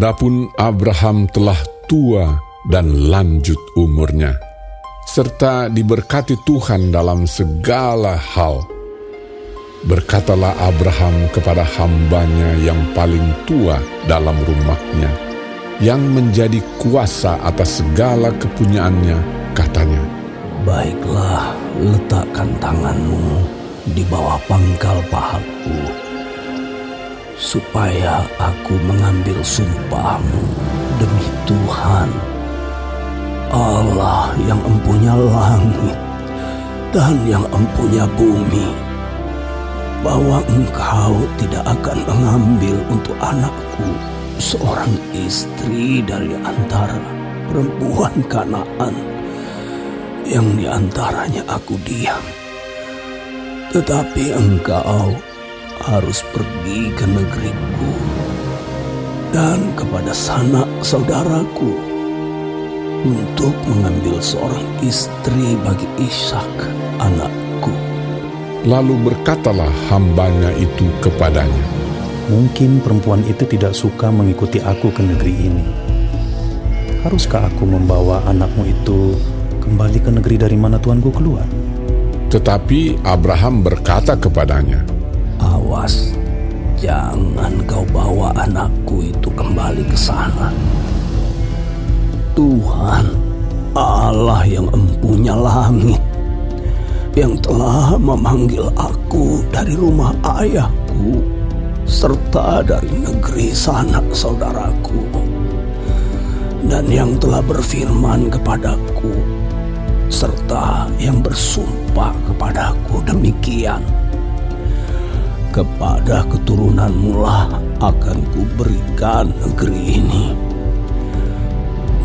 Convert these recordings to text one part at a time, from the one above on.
Adapun Abraham telah tua dan lanjut umurnya, serta diberkati Tuhan dalam segala hal. Berkatalah Abraham kepada hambanya yang paling tua dalam rumahnya, yang menjadi kuasa atas segala kepunyaannya, katanya, "Baiklah, letakkan tanganmu di bawah pangkal pahaku, supaya aku mengambil sumpahmu demi Tuhan, Allah yang empunya langit dan yang empunya bumi, bahwa engkau tidak akan mengambil untuk anakku seorang istri dari antara perempuan Kanaan yang di antaranya aku diam. Tetapi engkau harus pergi ke negeriku dan kepada sanak saudaraku untuk mengambil seorang istri bagi Ishak anakku." Lalu berkatalah hambanya itu kepadanya, "Mungkin perempuan itu tidak suka mengikuti aku ke negeri ini. Haruskah aku membawa anakmu itu kembali ke negeri dari mana tuanku keluar?" Tetapi Abraham berkata kepadanya, "Awas, jangan kau bawa anakku itu kembali ke sana. Tuhan, Allah yang empunya langit, yang telah memanggil aku dari rumah ayahku serta dari negeri sanak saudaraku, dan yang telah berfirman kepadaku serta yang bersumpah kepadaku demikian, kepada keturunanmu lah akan kuberikan negeri ini.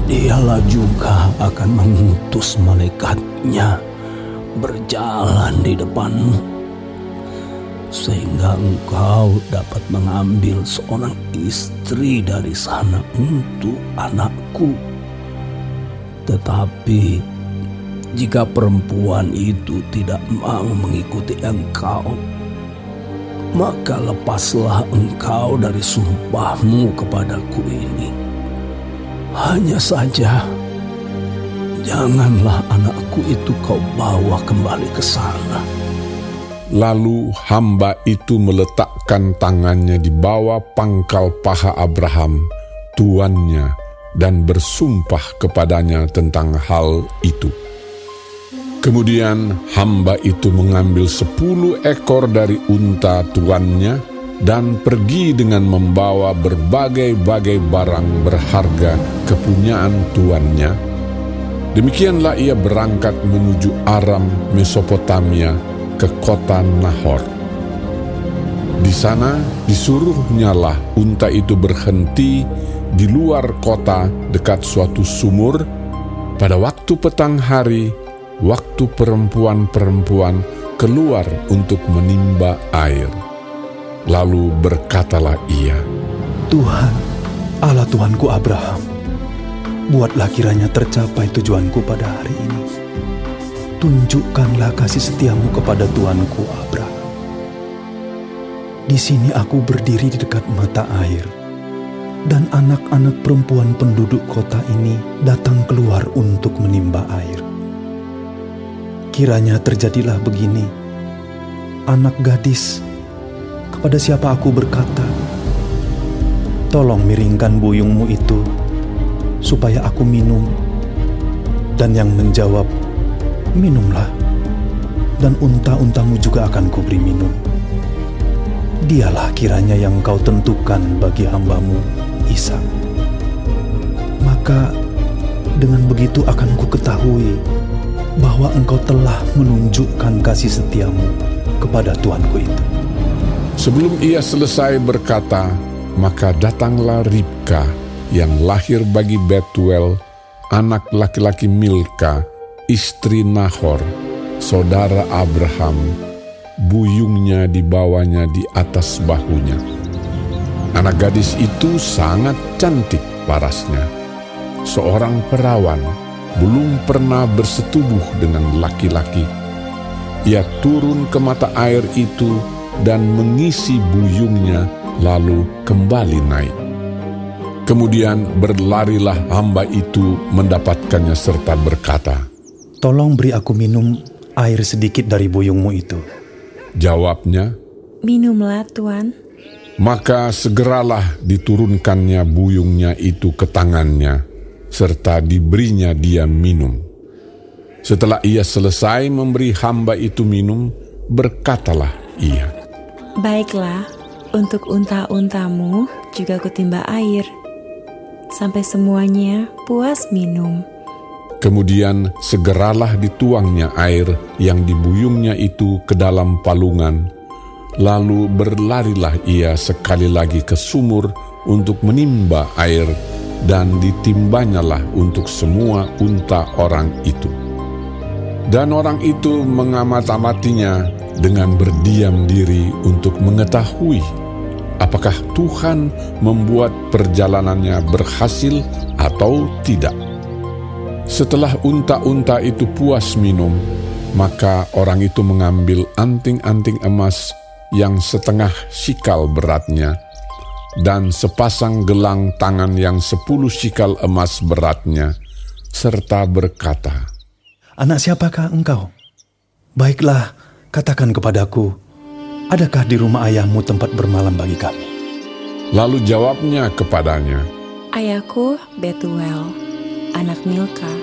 Dialah juga akan mengutus malaikatnya berjalan di depanmu, sehingga engkau dapat mengambil seorang istri dari sana untuk anakku. Tetapi jika perempuan itu tidak mau mengikuti engkau, maka lepaslah engkau dari sumpahmu kepadaku ini. Hanya saja, janganlah anakku itu kau bawa kembali ke sana." Lalu hamba itu meletakkan tangannya di bawah pangkal paha Abraham, tuannya, dan bersumpah kepadanya tentang hal itu. Kemudian hamba itu mengambil 10 ekor dari unta tuannya dan pergi dengan membawa berbagai-bagai barang berharga kepunyaan tuannya. Demikianlah ia berangkat menuju Aram, Mesopotamia, ke kota Nahor. Di sana disuruhnyalah unta itu berhenti di luar kota dekat suatu sumur pada waktu petang hari, waktu perempuan-perempuan keluar untuk menimba air. Lalu berkatalah ia, "Tuhan, Allah Tuhanku Abraham, buatlah kiranya tercapai tujuanku pada hari ini. Tunjukkanlah kasih setiamu kepada Tuanku Abraham. Di sini aku berdiri di dekat mata air, dan anak-anak perempuan penduduk kota ini datang keluar untuk menimba air. Kiranya terjadilah begini, anak gadis, kepada siapa aku berkata, 'Tolong miringkan buyungmu itu, supaya aku minum,' dan yang menjawab, 'Minumlah, dan unta-untamu juga akan kuberi minum.' Dialah kiranya yang kau tentukan bagi hambamu Ishak. Maka dengan begitu akan ku ketahui bahwa engkau telah menunjukkan kasih setiamu kepada tuanku itu." Sebelum ia selesai berkata, maka datanglah Ribka yang lahir bagi Betuel, anak laki-laki Milka, istri Nahor, saudara Abraham. Buyungnya dibawanya di atas bahunya. Anak gadis itu sangat cantik parasnya, seorang perawan, belum pernah bersetubuh dengan laki-laki. Ia turun ke mata air itu dan mengisi buyungnya, lalu kembali naik. Kemudian berlarilah hamba itu mendapatkannya serta berkata, "Tolong beri aku minum air sedikit dari buyungmu itu." Jawabnya, "Minumlah, Tuan." maka segeralah diturunkannya buyungnya itu ke tangannya, serta diberinya dia minum. Setelah ia selesai memberi hamba itu minum, berkatalah ia, "Baiklah, untuk unta-untamu juga kutimba air, sampai semuanya puas minum." Kemudian segeralah dituangnya air yang dibuyungnya itu ke dalam palungan, lalu berlarilah ia sekali lagi ke sumur untuk menimba air, dan ditimbanyalah untuk semua unta orang itu. Dan orang itu mengamat-amatinya dengan berdiam diri untuk mengetahui apakah Tuhan membuat perjalanannya berhasil atau tidak. Setelah unta-unta itu puas minum, maka orang itu mengambil anting-anting emas yang setengah sikal beratnya, dan sepasang gelang tangan yang 10 sikal emas beratnya, serta berkata, "Anak siapakah engkau? Baiklah, katakan kepadaku, adakah di rumah ayahmu tempat bermalam bagi kami?" Lalu jawabnya kepadanya, "Ayahku Betuel, anak Milka,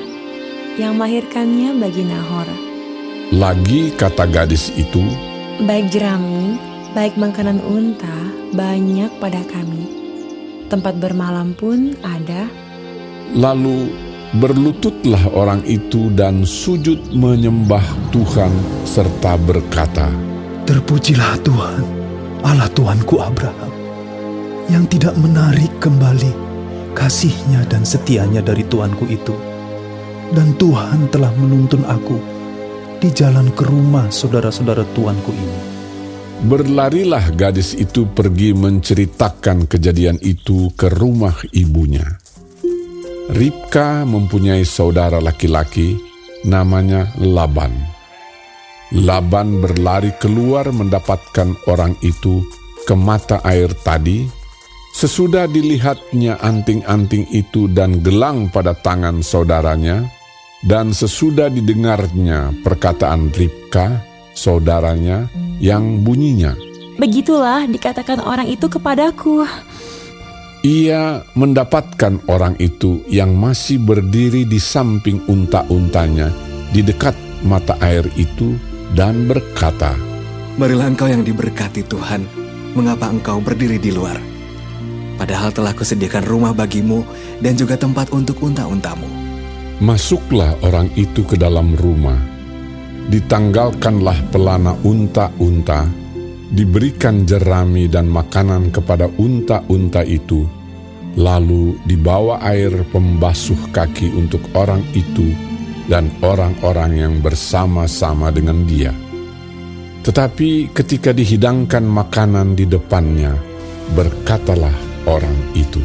yang melahirkannya bagi Nahor. Lagi kata gadis itu, Baik jerami, baik makanan unta, banyak pada kami. Tempat bermalam pun ada." lalu berlututlah orang itu dan sujud menyembah Tuhan serta berkata, "Terpujilah Tuhan, Allah Tuanku Abraham, yang tidak menarik kembali kasih-Nya dan setianya dari Tuanku itu. Dan Tuhan telah menuntun aku di jalan ke rumah saudara-saudara Tuanku ini." Berlarilah gadis itu pergi menceritakan kejadian itu ke rumah ibunya. Ribka mempunyai saudara laki-laki, namanya Laban. Laban berlari keluar mendapatkan orang itu ke mata air tadi. Sesudah dilihatnya anting-anting itu dan gelang pada tangan saudaranya, dan sesudah didengarnya perkataan Ribka, saudaranya, yang bunyinya, "Begitulah dikatakan orang itu kepadaku." ia mendapatkan orang itu yang masih berdiri di samping unta-untanya di dekat mata air itu dan berkata, "Marilah engkau yang diberkati Tuhan, mengapa engkau berdiri di luar? Padahal telah kusediakan rumah bagimu dan juga tempat untuk unta-untamu." Masuklah orang itu ke dalam rumah, ditanggalkanlah pelana unta-unta, diberikan jerami dan makanan kepada unta-unta itu, lalu dibawa air pembasuh kaki untuk orang itu dan orang-orang yang bersama-sama dengan dia. Tetapi ketika dihidangkan makanan di depannya, berkatalah orang itu,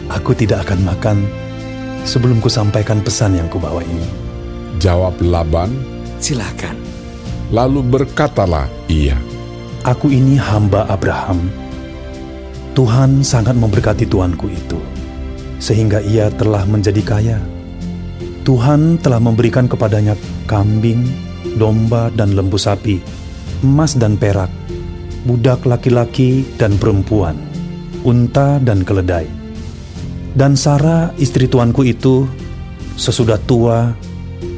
"Aku tidak akan makan sebelum kusampaikan pesan yang kubawa ini." Jawab Laban, "Silakan." lalu berkatalah ia, "Aku ini hamba Abraham. Tuhan sangat memberkati tuanku itu, sehingga ia telah menjadi kaya. Tuhan telah memberikan kepadanya kambing, domba dan lembu sapi, emas dan perak, budak laki-laki dan perempuan, unta dan keledai. Dan Sarah istri tuanku itu, sesudah tua,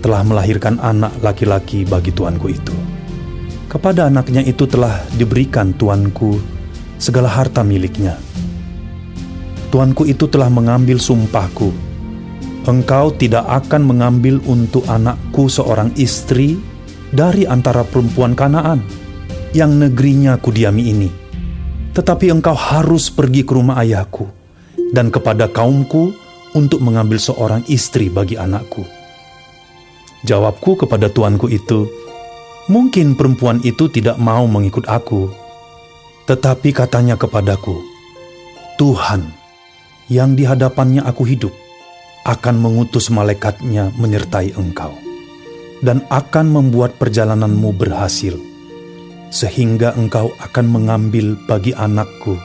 telah melahirkan anak laki-laki bagi tuanku itu. Kepada anaknya itu telah diberikan tuanku segala harta miliknya. Tuanku itu telah mengambil sumpahku, engkau tidak akan mengambil untuk anakku seorang istri dari antara perempuan Kanaan yang negerinya kudiami ini. Tetapi engkau harus pergi ke rumah ayahku dan kepada kaumku untuk mengambil seorang istri bagi anakku." Jawabku kepada tuanku itu, "Mungkin perempuan itu tidak mau mengikut aku." Tetapi katanya kepadaku, "Tuhan, yang di hadapannya aku hidup, akan mengutus malaikatnya menyertai engkau, dan akan membuat perjalananmu berhasil, sehingga engkau akan mengambil bagi anakku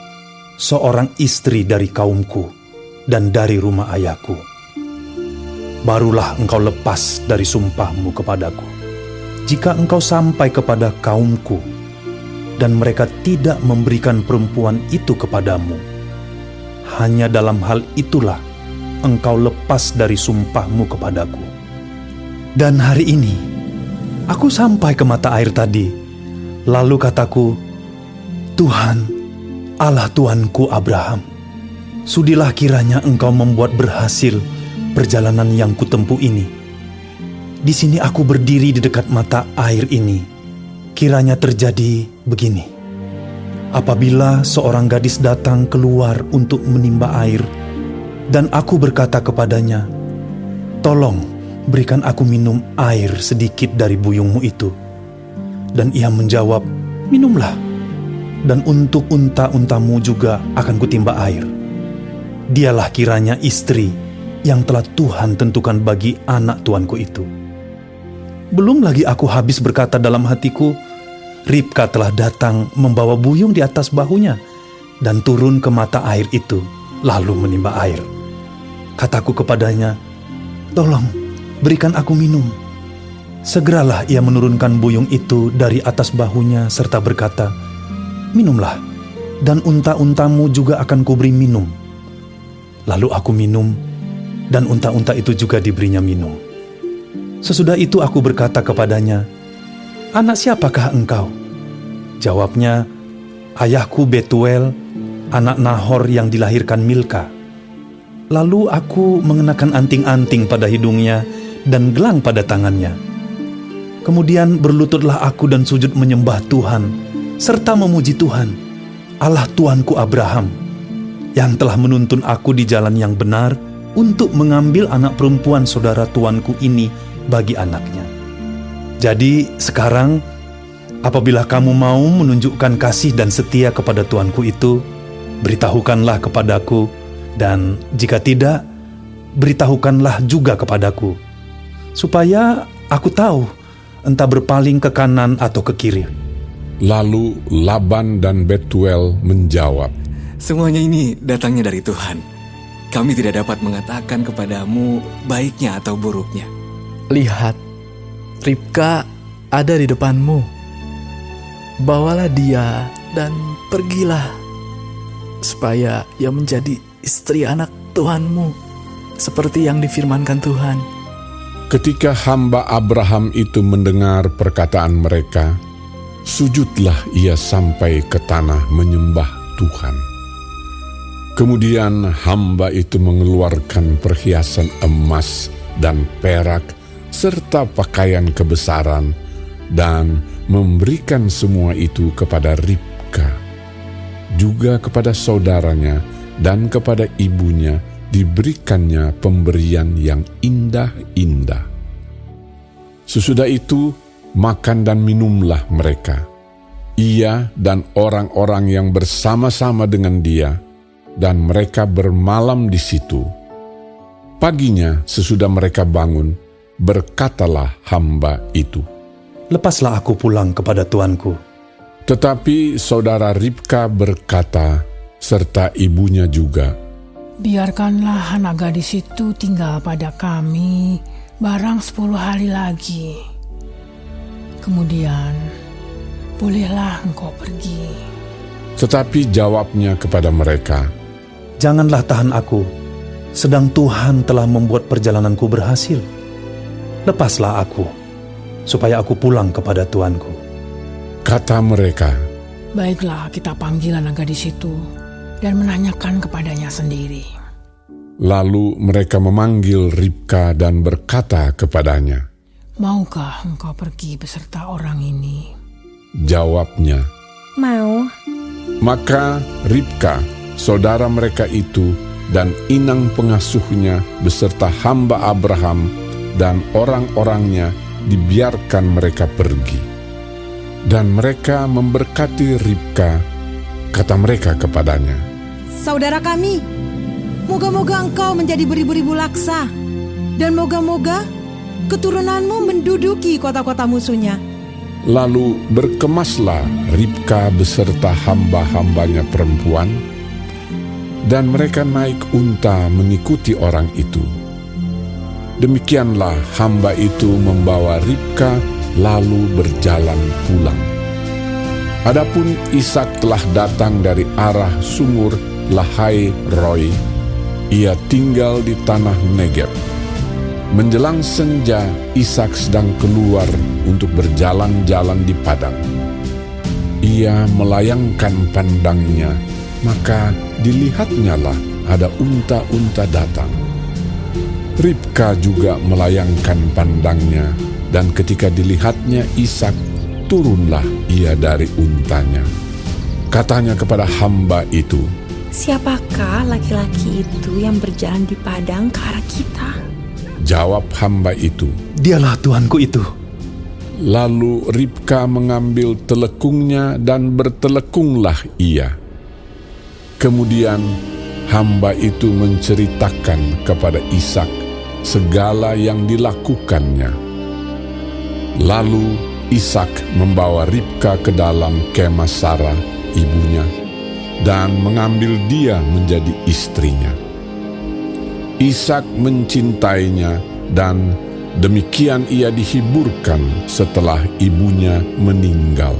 seorang istri dari kaumku, dan dari rumah ayahku. Barulah engkau lepas dari sumpahmu kepadaku. Jika engkau sampai kepada kaumku, dan mereka tidak memberikan perempuan itu kepadamu, hanya dalam hal itulah engkau lepas dari sumpahmu kepadaku. Dan hari ini, aku sampai ke mata air tadi, lalu kataku, Tuhan, Allah Tuanku Abraham, sudilah kiranya engkau membuat berhasil perjalanan yang kutempuh ini. Di sini aku berdiri di dekat mata air ini. Kiranya terjadi begini. Apabila seorang gadis datang keluar untuk menimba air, dan aku berkata kepadanya, tolong berikan aku minum air sedikit dari buyungmu itu. Dan ia menjawab, minumlah, dan untuk unta-untamu juga akan kutimba air. Dialah kiranya istri yang telah Tuhan tentukan bagi anak tuanku itu. Belum lagi aku habis berkata dalam hatiku, Ribka telah datang membawa buyung di atas bahunya dan turun ke mata air itu, lalu menimba air. Kataku kepadanya, tolong berikan aku minum. Segeralah ia menurunkan buyung itu dari atas bahunya serta berkata, minumlah, dan unta-untamu juga akan kuberi minum. Lalu aku minum, dan unta-unta itu juga diberinya minum. Sesudah itu aku berkata kepadanya, anak siapakah engkau? Jawabnya, ayahku Betuel, anak Nahor yang dilahirkan Milka. Lalu aku mengenakan anting-anting pada hidungnya dan gelang pada tangannya. Kemudian berlututlah aku dan sujud menyembah Tuhan, serta memuji Tuhan, Allah Tuanku Abraham, yang telah menuntun aku di jalan yang benar untuk mengambil anak perempuan saudara tuanku ini bagi anaknya. Jadi sekarang, apabila kamu mau menunjukkan kasih dan setia kepada tuanku itu, beritahukanlah kepadaku, dan jika tidak, beritahukanlah juga kepadaku, supaya aku tahu entah berpaling ke kanan atau ke kiri. Lalu Laban dan Betuel menjawab, Semuanya ini datangnya dari Tuhan. Kami tidak dapat mengatakan kepadamu baiknya atau buruknya. Lihat, Ribka ada di depanmu. Bawalah dia dan pergilah, supaya ia menjadi istri anak Tuhanmu, seperti yang difirmankan Tuhan. ketika hamba Abraham itu mendengar perkataan mereka, sujudlah ia sampai ke tanah menyembah Tuhan. Kemudian hamba itu mengeluarkan perhiasan emas dan perak serta pakaian kebesaran dan memberikan semua itu kepada Ribka. Juga kepada saudaranya dan kepada ibunya diberikannya pemberian yang indah-indah. Sesudah itu makan dan minumlah mereka, ia dan orang-orang yang bersama-sama dengan dia, dan mereka bermalam di situ. Paginya sesudah mereka bangun, berkatalah hamba itu, "Lepaslah aku pulang kepada tuanku." Tetapi saudara Ribka berkata, serta ibunya juga, "Biarkanlah anak gadis itu tinggal pada kami barang 10 hari lagi. Kemudian bolehlah engkau pergi." Tetapi jawabnya kepada mereka, "Janganlah tahan aku, sedang Tuhan telah membuat perjalananku berhasil. Lepaslah aku, supaya aku pulang kepada tuanku." Kata mereka, Baiklah, kita panggil anak gadis itu dan menanyakan kepadanya sendiri. lalu mereka memanggil Ribka dan berkata kepadanya. Maukah engkau pergi beserta orang ini? Jawabnya, Mau. maka Ribka, saudara mereka itu, dan inang pengasuhnya beserta hamba Abraham dan orang-orangnya dibiarkan mereka pergi. Dan mereka memberkati Ribka, kata mereka kepadanya, "Saudara kami, moga-moga engkau menjadi beribu-ribu laksa, dan moga-moga keturunanmu menduduki kota-kota musuhnya." Lalu berkemaslah Ribka beserta hamba-hambanya perempuan, dan mereka naik unta mengikuti orang itu. Demikianlah hamba itu membawa Ribka lalu berjalan pulang. Adapun Ishak telah datang dari arah sumur Lahai Roi. Ia tinggal di tanah Negeb. Menjelang senja, Ishak sedang keluar untuk berjalan-jalan di padang. Ia melayangkan pandangnya, maka dilihatnyalah ada unta-unta datang. Ribka juga melayangkan pandangnya, dan ketika dilihatnya Ishak, turunlah ia dari untanya. Katanya kepada hamba itu, "Siapakah laki-laki itu yang berjalan di padang ke arah kita?" Jawab hamba itu, Dialah tuanku itu. Lalu Ribka mengambil telekungnya dan bertelekunglah ia. Kemudian hamba itu menceritakan kepada Ishak segala yang dilakukannya. Lalu Ishak membawa Ribka ke dalam kemah Sarah, ibunya, dan mengambil dia menjadi istrinya. Ishak mencintainya, dan demikian ia dihiburkan setelah ibunya meninggal.